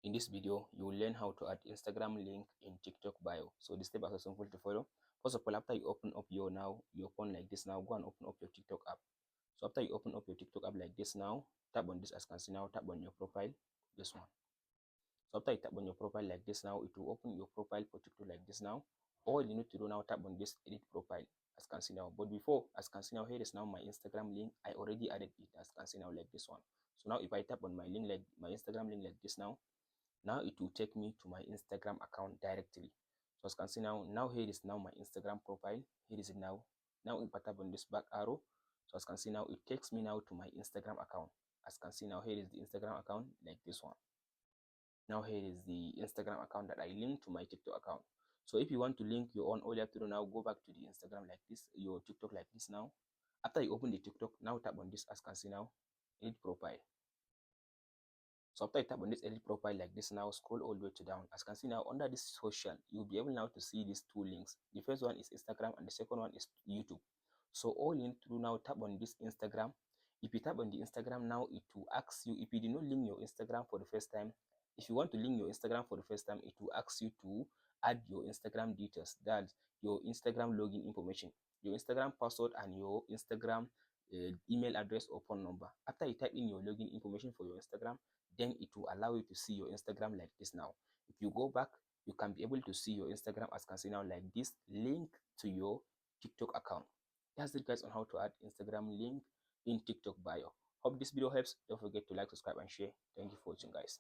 In this video, you will learn how to add Instagram link in TikTok bio. So the step are so simple to follow. First of all, after you open up your phone like this now, go and open up your TikTok app. So after you open up your TikTok app like this now, tap on this as you can see now, tap on your profile, this one. So after you tap on your profile like this now, it will open your profile for TikTok like this now. All you need to do now, tap on this edit profile as you can see now. But before, as you can see now, here is now my Instagram link. I already added it as you can see now like this one. So now if I tap on my link like my Instagram link like this now it will take me to my Instagram account directly. So as you can see now here is now my Instagram profile. Here is it now. Now if I tap on this back arrow, so as you can see now it takes me now to my Instagram account. As you can see now, here is the Instagram account like this one. Now here is the Instagram account that I linked to my TikTok account. So if you want to link your own, all you have to do now, go back to the Instagram like this, your TikTok like this now. After you open the TikTok, now tap on this as you can see now, edit profile. So after you tap on this edit profile like this now, scroll all the way to down. As you can see now, under this social, you'll be able now to see these two links. The first one is Instagram and the second one is YouTube. So all you need to do now, tap on this Instagram. If you tap on the Instagram now, it will ask you, if you did not link your Instagram for the first time, if you want to link your Instagram for the first time, it will ask you to add your Instagram details, that's your Instagram login information, your Instagram password, and your Instagram email address or phone number. After you type in your login information for your Instagram, then it will allow you to see your Instagram like this now. If you go back, you can be able to see your Instagram as you can see now like this, link to your TikTok account. That's it guys on how to add Instagram link in TikTok bio. Hope this video helps. Don't forget to like, subscribe and share. Thank you for watching guys.